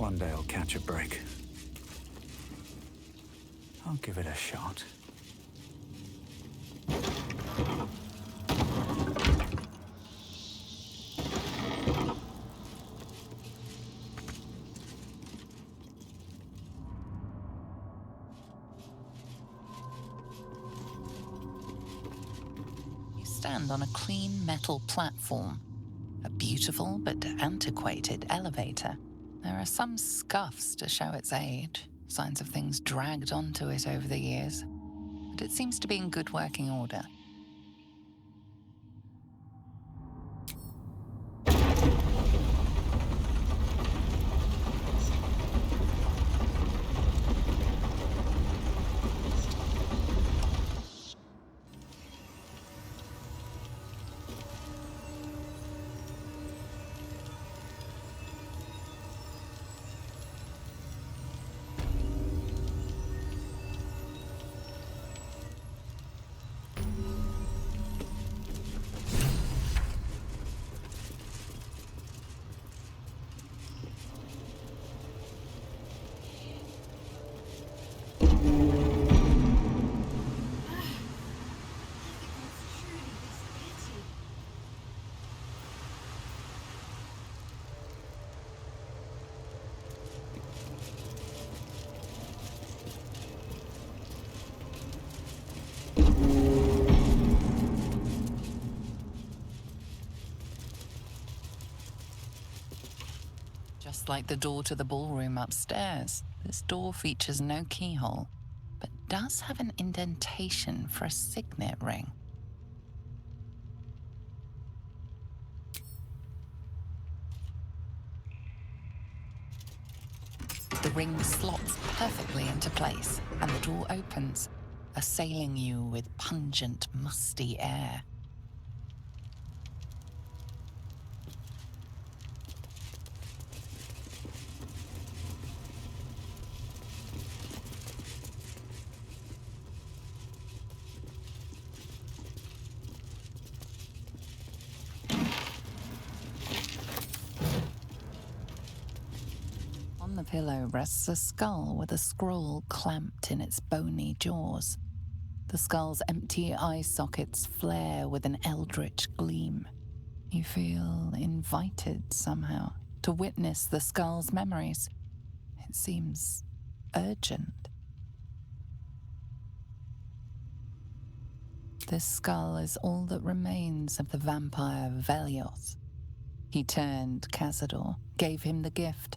One day I'll catch a break. I'll give it a shot. You stand on a clean metal platform, a beautiful but antiquated elevator. There are some scuffs to show its age, signs of things dragged onto it over the years, but it seems to be in good working order. Just like the door to the ballroom upstairs, this door features no keyhole, but does have an indentation for a signet ring. The ring slots perfectly into place, and the door opens, assailing you with pungent, musty air. On the pillow rests a skull with a scroll clamped in its bony jaws. The skull's empty eye sockets flare with an eldritch gleam. You feel invited somehow to witness the skull's memories. It seems urgent. This skull is all that remains of the vampire Velioth. He turned Cazador, gave him the gift,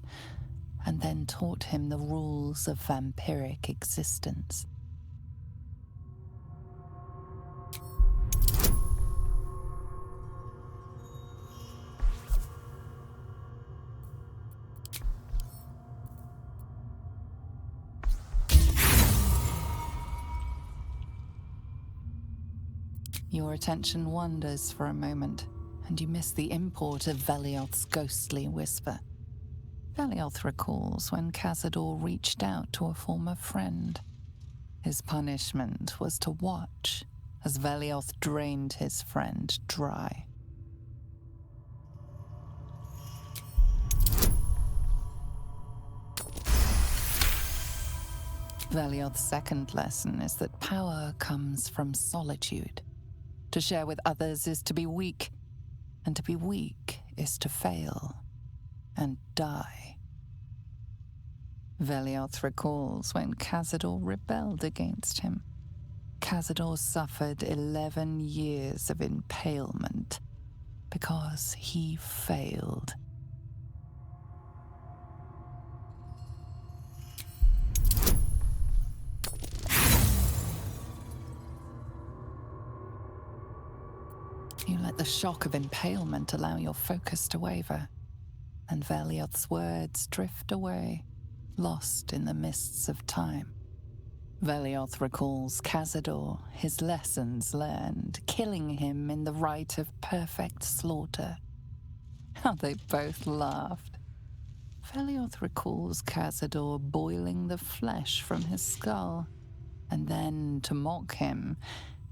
and then taught him the rules of vampiric existence. Your attention wanders for a moment, and you miss the import of Velioth's ghostly whisper. Velioth recalls when Cazador reached out to a former friend. His punishment was to watch as Velioth drained his friend dry. Velioth's second lesson is that power comes from solitude. To share with others is to be weak, and to be weak is to fail and die. Velioth recalls when Cazador rebelled against him. Cazador suffered 11 years of impalement because he failed. You let the shock of impalement allow your focus to waver, and Velioth's words drift away, lost in the mists of time. Velioth recalls Cazador, his lessons learned, killing him in the rite of perfect slaughter. How they both laughed. Velioth recalls Cazador boiling the flesh from his skull, and then, to mock him,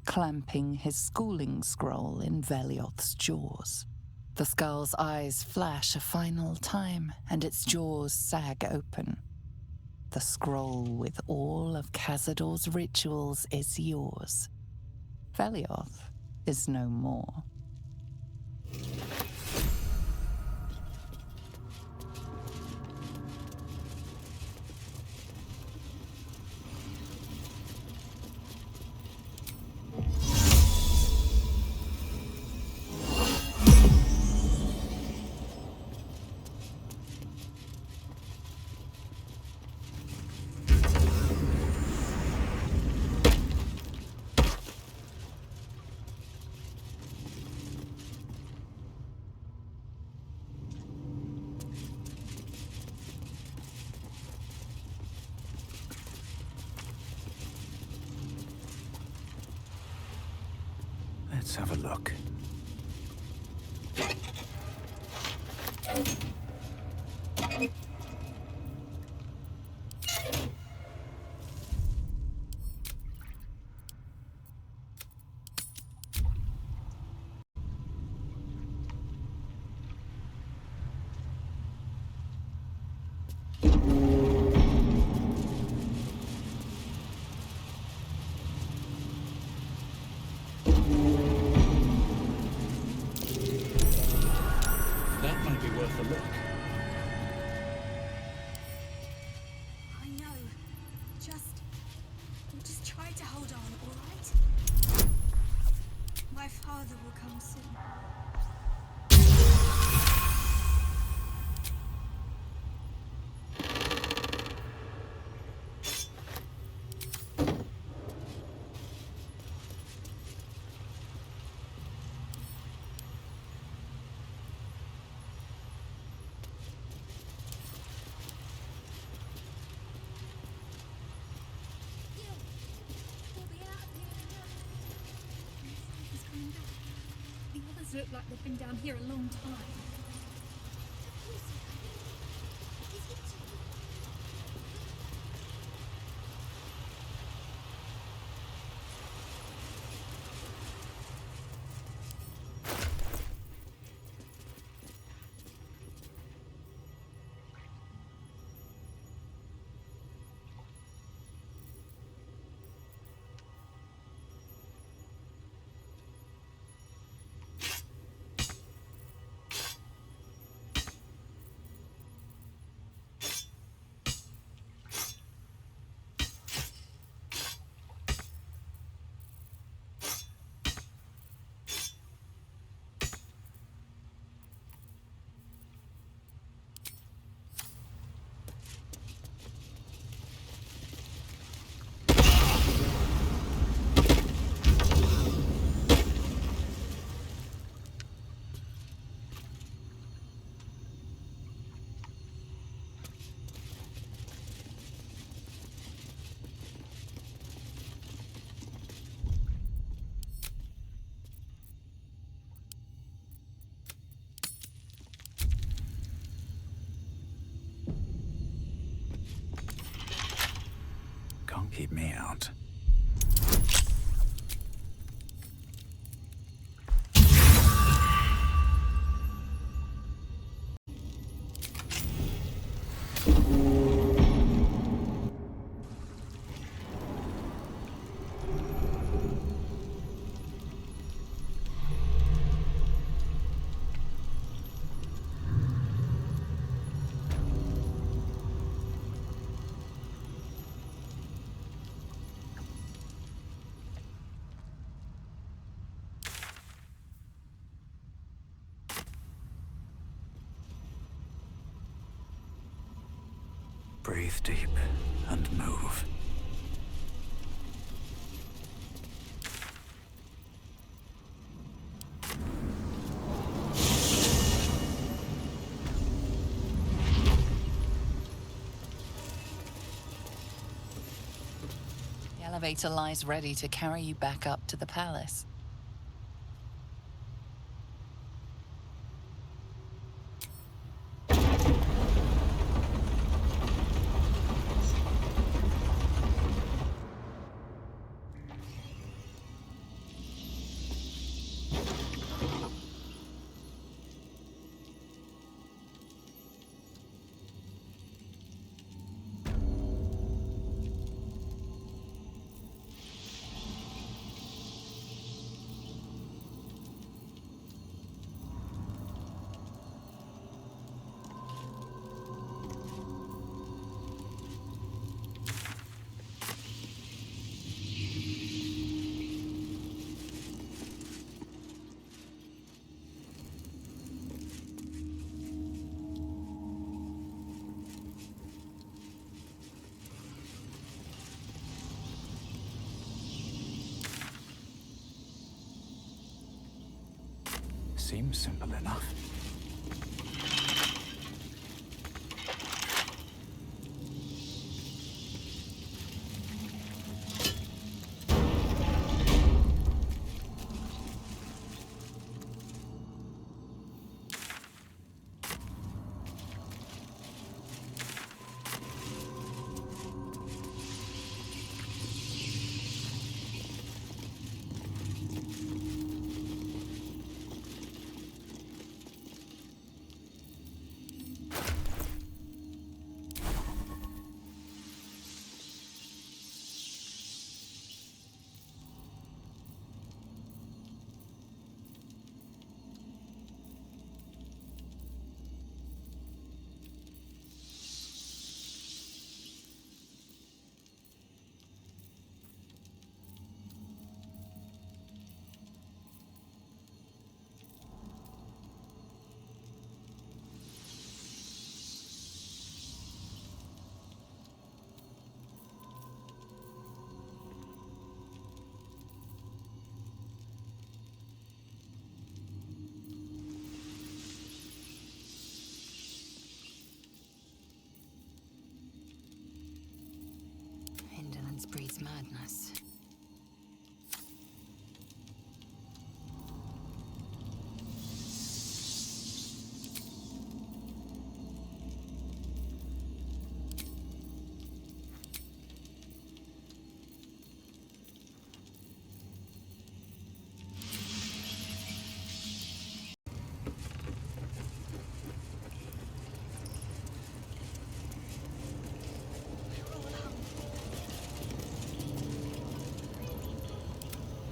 clamping his schooling scroll in Velioth's jaws. The skull's eyes flash a final time, and its jaws sag open. The scroll with all of Cazador's rituals is yours. Velioth is no more. Let's have a look. That might be worth a look. I know. Just try to hold on, all right? My father will come soon. Look like they've been down here a long time. Can't keep me out. Breathe deep and move. The elevator lies ready to carry you back up to the palace. seems simple enough. Indolence breeds madness.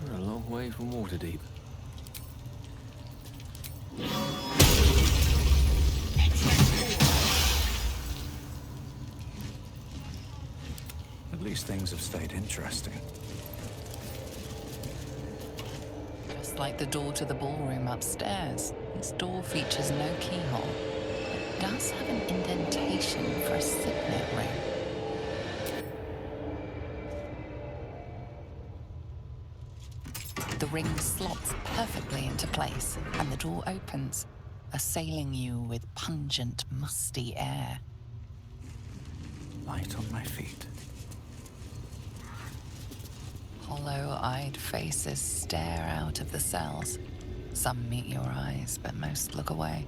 We're a long way from Waterdeep. At least things have stayed interesting. Just like the door to the ballroom upstairs, this door features no keyhole, but does have an indentation for a signet ring. The ring slots perfectly into place, and the door opens, assailing you with pungent, musty air. Light on my feet. Hollow-eyed faces stare out of the cells. Some meet your eyes, but most look away.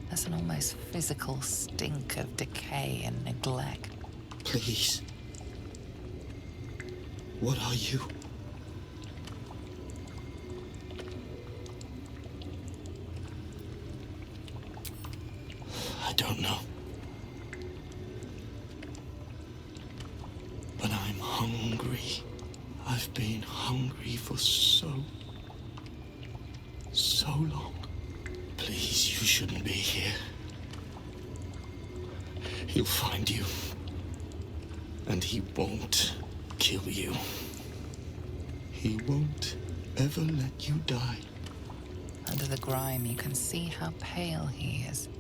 There's an almost physical stink of decay and neglect. Please. What are you? I don't know. But I'm hungry. I've been hungry for so long. Please, you shouldn't be here. He'll find you. And he won't kill you. He won't ever let you die. Under the grime, you can see how pale he is.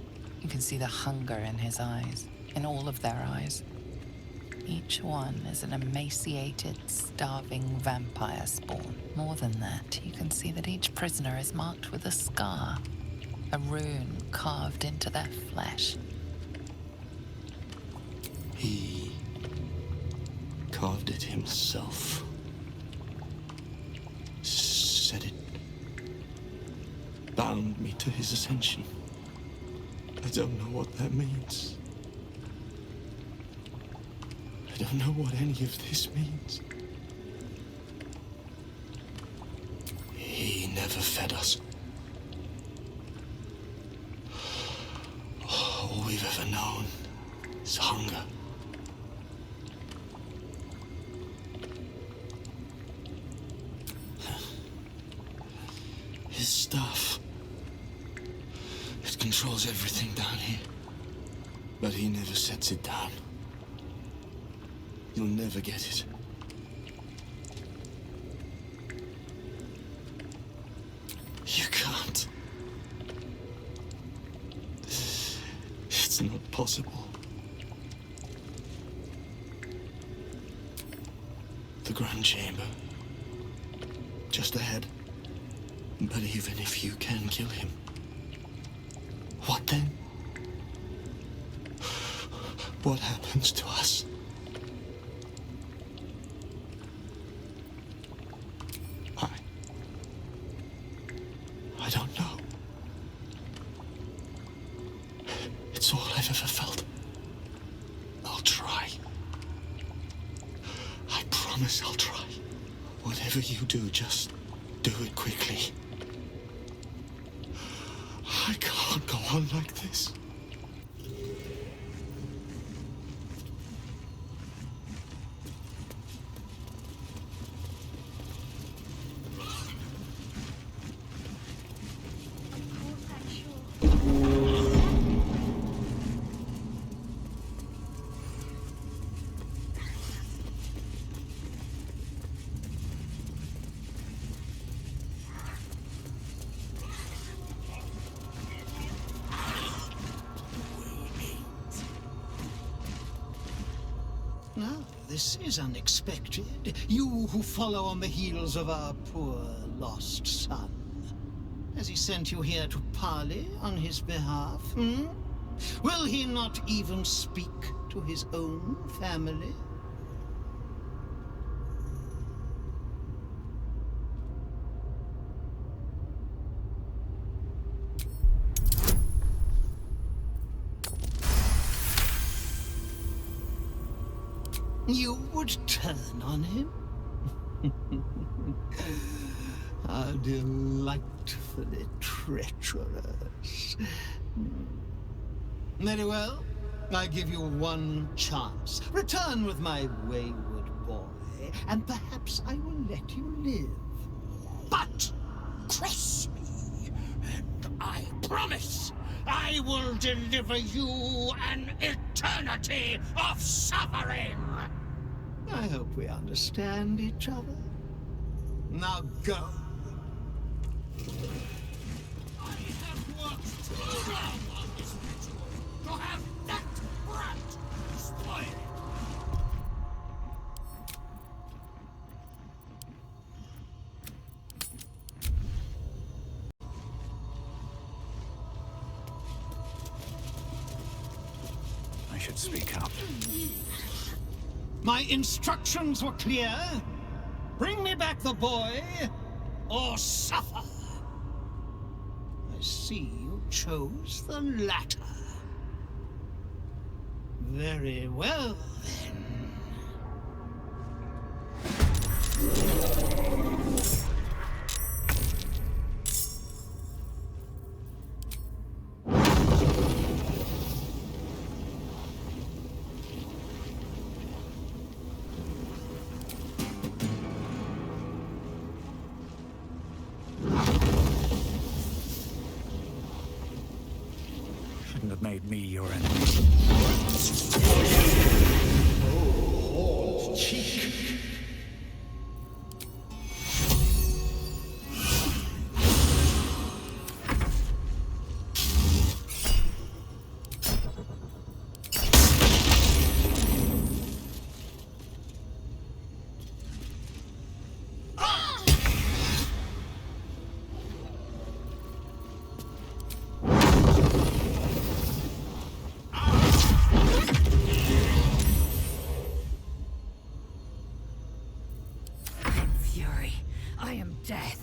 You can see the hunger in his eyes, in all of their eyes. Each one is an emaciated, starving vampire spawn. More than that, you can see that each prisoner is marked with a scar, a rune carved into their flesh. He carved it himself. Said it bound me to his ascension. I don't know what that means. I don't know what any of this means. He never fed us. All we've ever known is hunger. His stuff. It controls everything down here. But he never sets it down. You'll never get it. You can't. It's not possible. The Grand Chamber. Just ahead. But even if you can kill him, what then? What happens to us? I don't know. It's all I've ever felt. I'll try. I promise I'll try. Whatever you do, just do it quickly. I can't go on like this. Now, this is unexpected. You who follow on the heels of our poor lost son. Has he sent you here to parley on his behalf, hmm? Will he not even speak to his own family? You would turn on him? How delightfully treacherous. Very well. I give you one chance. Return with my wayward boy, and perhaps I will let you live. But cross me, and I promise I will deliver you an eternity of suffering. I hope we understand each other. Now go. I have worked too long on this ritual to have that brat destroyed. I should speak up. My instructions were clear. Bring me back the boy, or suffer. I see you chose the latter. Very well, then. Shouldn't have made me your enemy. Fury, I am death.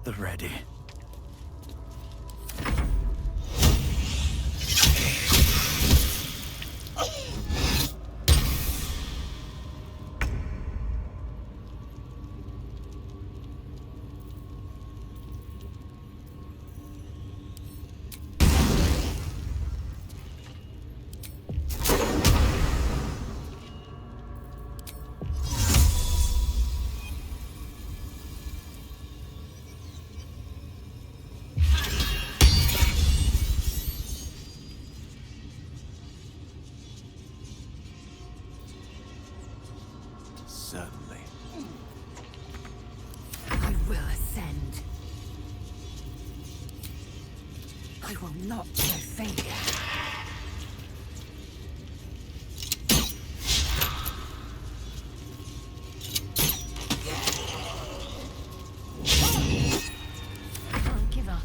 the ready. Certainly. I will ascend. I will not show failure. Can't give up.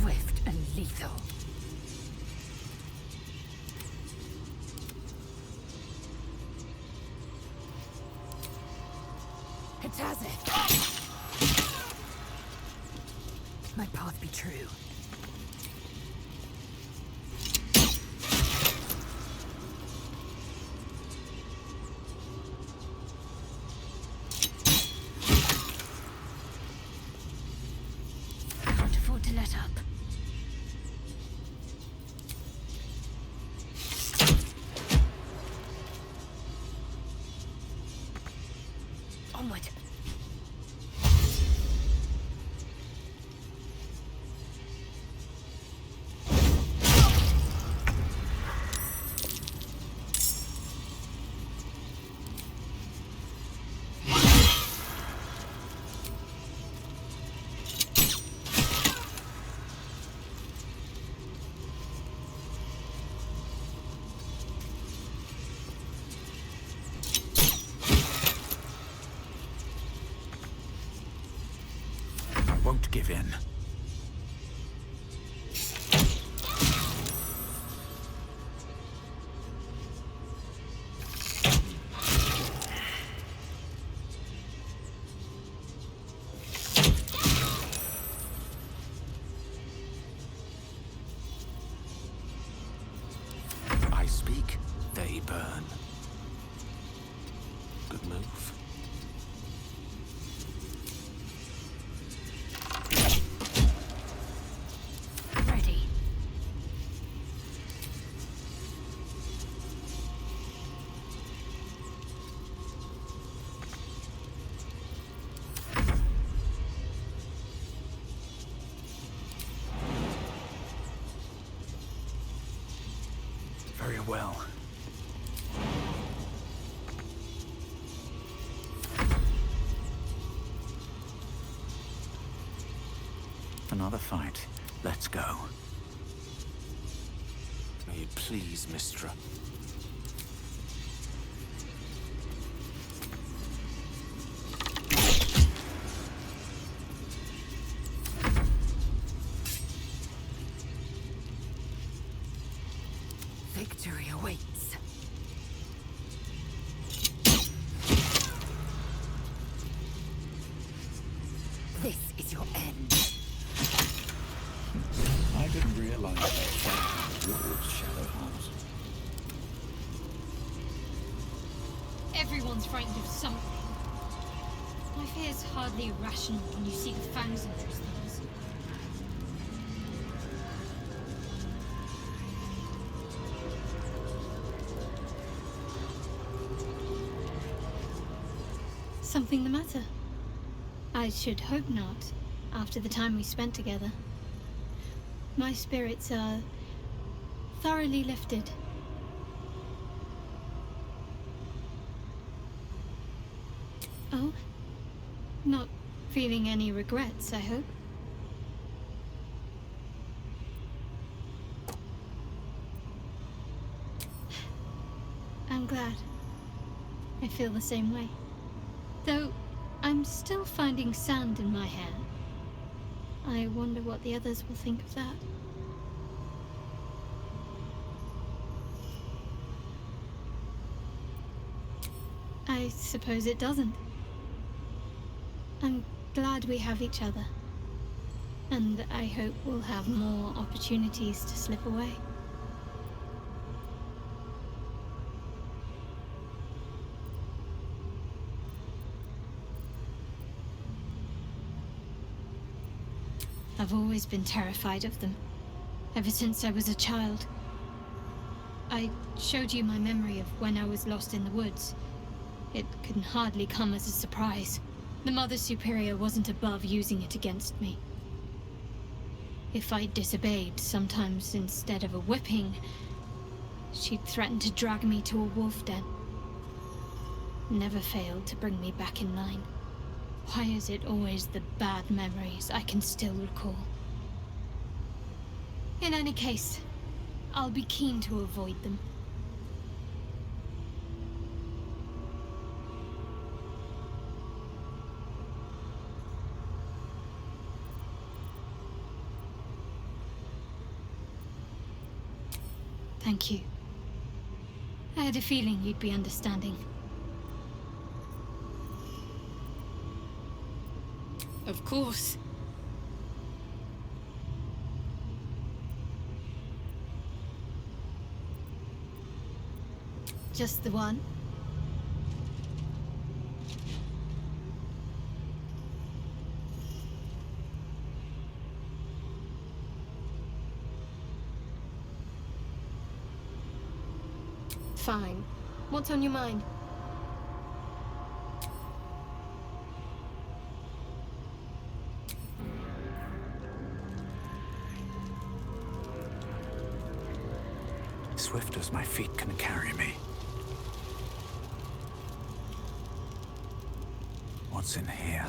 Swift and lethal. It has it. My path be true. Can't afford to let up. Onward. I won't give in. I speak, they burn. Good move. Ready. Very well. Another fight. Let's go. May it please, Mistra. Victory awaits. This is your end. I didn't realize that fight towards Shadowheart. Everyone's frightened of something. My fear's hardly irrational when you see the fangs in those things. Something the matter? I should hope not, after the time we spent together. My spirits are thoroughly lifted. Oh? Not feeling any regrets, I hope? I'm glad. I feel the same way. Though, I'm still finding sand in my hair. I wonder what the others will think of that. I suppose it doesn't. I'm glad we have each other. And I hope we'll have more opportunities to slip away. I've always been terrified of them, ever since I was a child. I showed you my memory of when I was lost in the woods. It can hardly come as a surprise. The Mother Superior wasn't above using it against me. If I disobeyed, sometimes instead of a whipping, she'd threaten to drag me to a wolf den. Never failed to bring me back in line. Why is it always the bad memories I can still recall? In any case, I'll be keen to avoid them. Thank you. I had a feeling you'd be understanding. Of course. Just the one? Fine. What's on your mind? Swift as my feet can carry me. What's in here?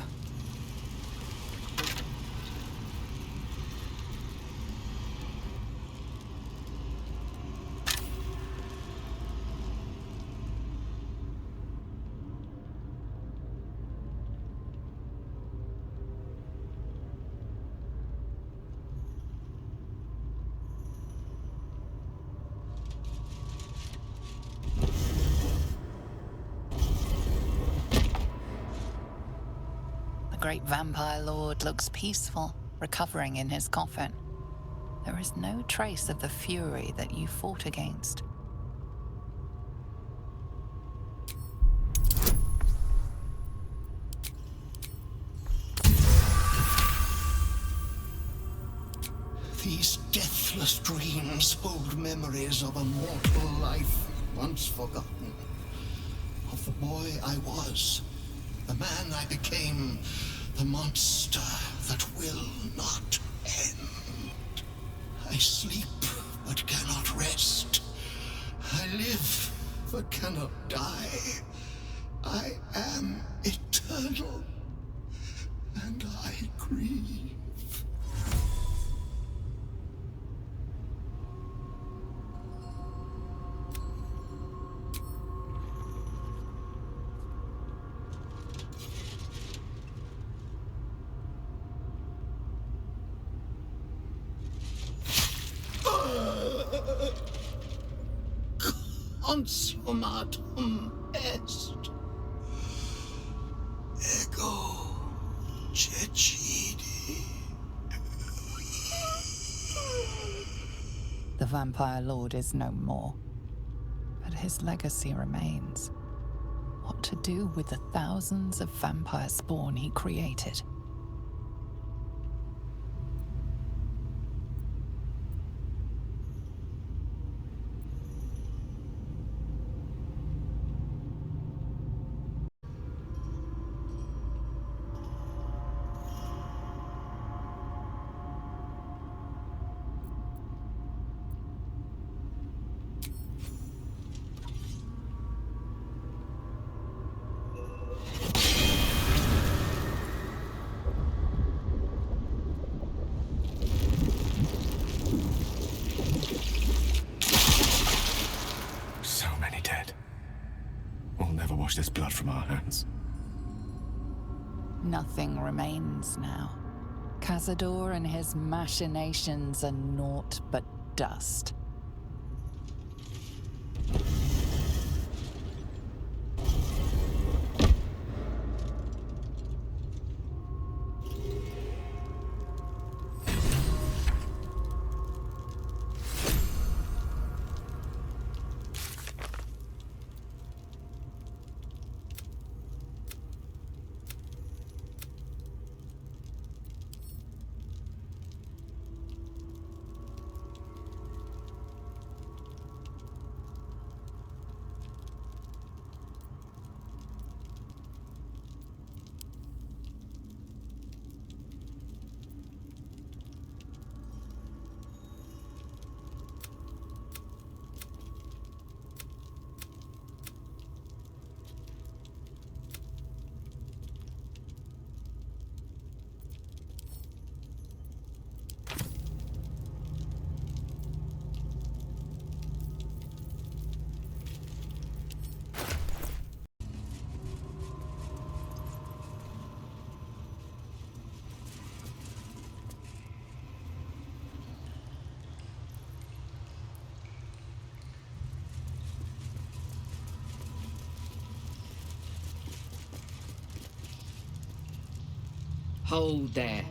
The great vampire lord looks peaceful, recovering in his coffin. There is no trace of the fury that you fought against. These deathless dreams hold memories of a mortal life once forgotten. Of the boy I was, the man I became, the monster that will not end. I sleep but cannot rest. I live but cannot die. I am eternal, and I grieve. Consummatum est. Ego cecidi. The vampire lord is no more, but his legacy remains. What to do with the thousands of vampire spawn he created? wash this blood from our hands. Nothing remains now. Cazador and his machinations are naught but dust. Hold there.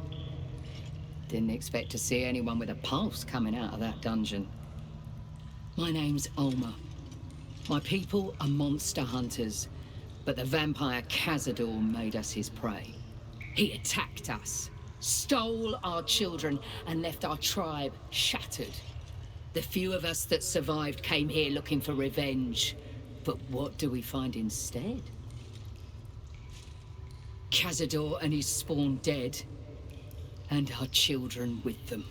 Didn't expect to see anyone with a pulse coming out of that dungeon. My name's Ulmer. My people are monster hunters, but the vampire Cazador made us his prey. He attacked us, stole our children, and left our tribe shattered. The few of us that survived came here looking for revenge. But what do we find instead? Cazador and his spawn dead, and our children with them.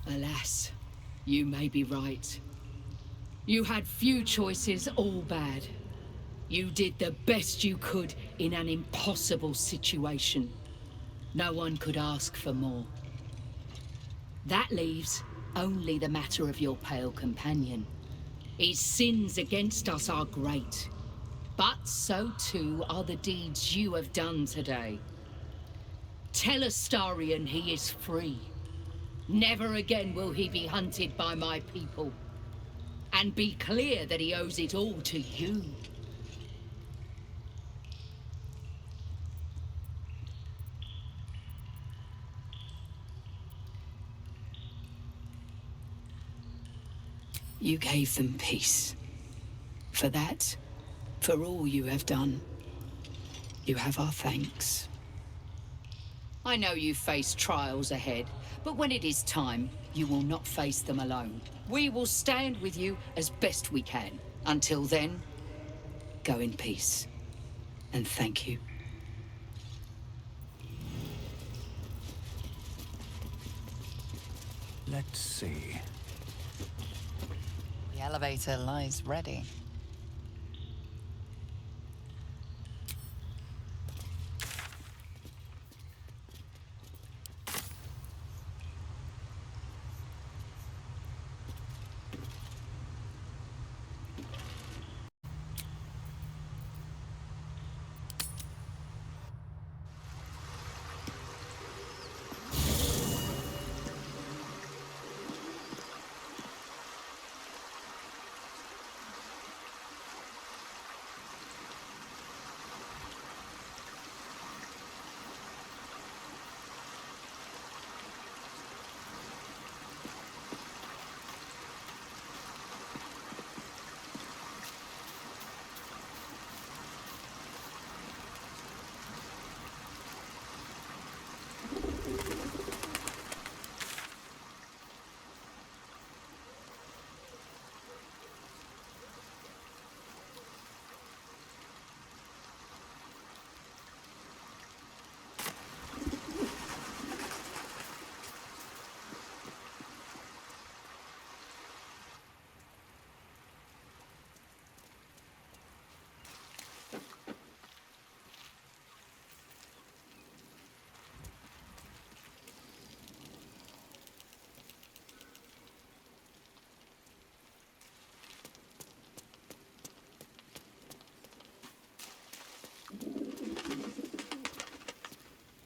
Alas, you may be right. You had few choices, all bad. You did the best you could in an impossible situation. No one could ask for more. That leaves only the matter of your pale companion. His sins against us are great, but so too are the deeds you have done today. Tell Astarion he is free. Never again will he be hunted by my people. And be clear that he owes it all to you. You gave them peace. For that, for all you have done, you have our thanks. I know you face trials ahead, but when it is time, you will not face them alone. We will stand with you as best we can. Until then, go in peace. And thank you. Let's see. The elevator lies ready.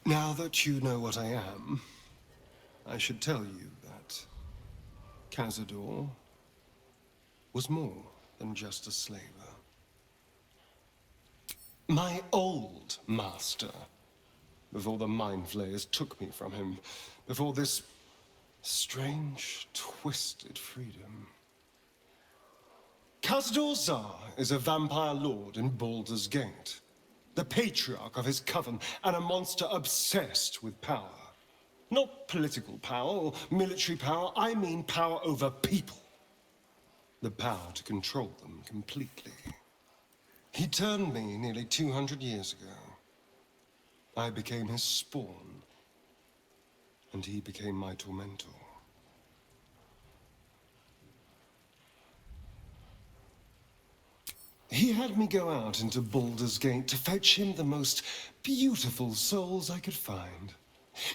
Now that you know what I am, I should tell you that Cazador was more than just a slaver. My old master, before the Mind Flayers took me from him, before this strange, twisted freedom. Cazador Zar is a vampire lord in Baldur's Gate, the patriarch of his coven, and a monster obsessed with power. Not political power or military power, I mean power over people. The power to control them completely. He turned me nearly 200 years ago. I became his spawn, and he became my tormentor. He had me go out into Baldur's Gate to fetch him the most beautiful souls I could find.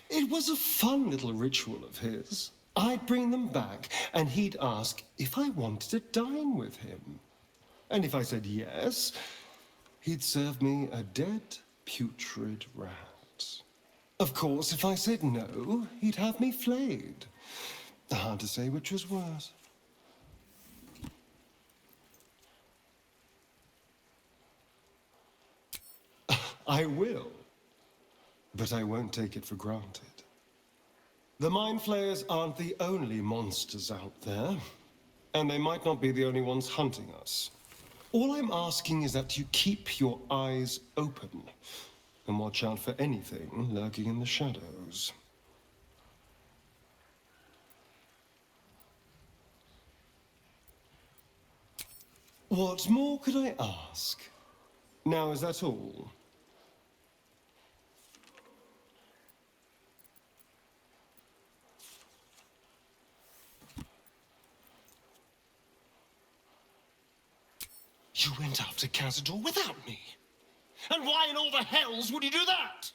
It was a fun little ritual of his. I'd bring them back, and he'd ask if I wanted to dine with him. And if I said yes, he'd serve me a dead, putrid rat. Of course, if I said no, he'd have me flayed. Hard to say which was worse. I will, but I won't take it for granted. The Mind Flayers aren't the only monsters out there, and they might not be the only ones hunting us. All I'm asking is that you keep your eyes open and watch out for anything lurking in the shadows. What more could I ask? Now, is that all? You went after Cazador without me. And why in all the hells would you do that?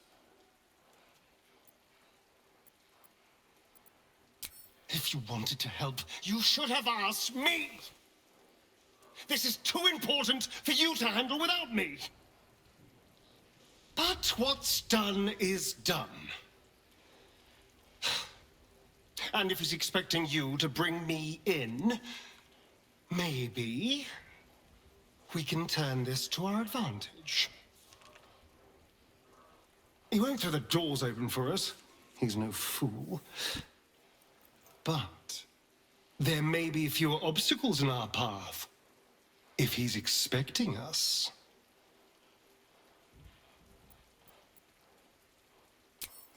If you wanted to help, you should have asked me. This is too important for you to handle without me. But what's done is done. And if he's expecting you to bring me in, maybe we can turn this to our advantage. He won't throw the doors open for us. He's no fool. But there may be fewer obstacles in our path if he's expecting us.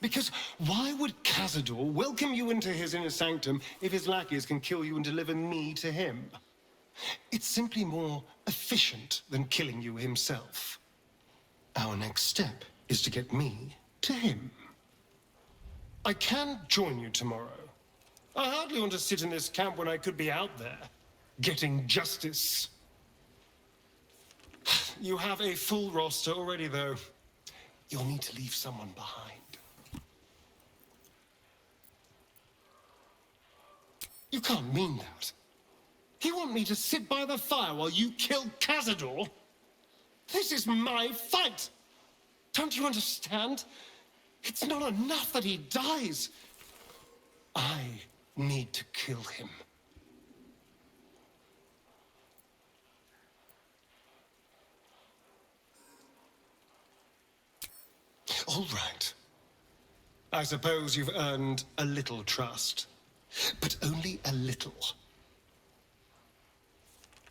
Because why would Cazador welcome you into his inner sanctum if his lackeys can kill you and deliver me to him? It's simply more efficient than killing you himself. Our next step is to get me to him. I can join you tomorrow. I hardly want to sit in this camp when I could be out there, getting justice. You have a full roster already, though. You'll need to leave someone behind. You can't mean that. You want me to sit by the fire while you kill Cazador? This is my fight! Don't you understand? It's not enough that he dies. I need to kill him. All right. I suppose you've earned a little trust, but only a little.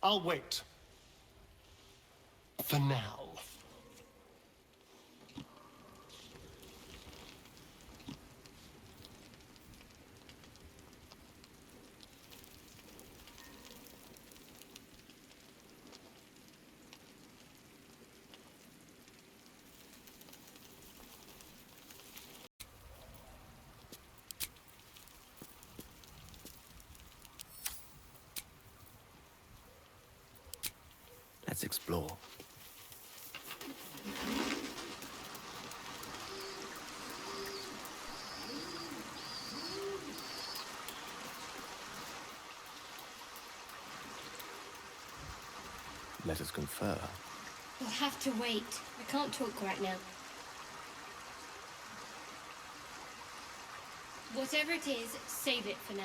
I'll wait. For now. Let's explore. Let us confer. We'll have to wait. I can't talk right now. Whatever it is, save it for now.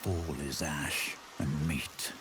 All is ash and meat.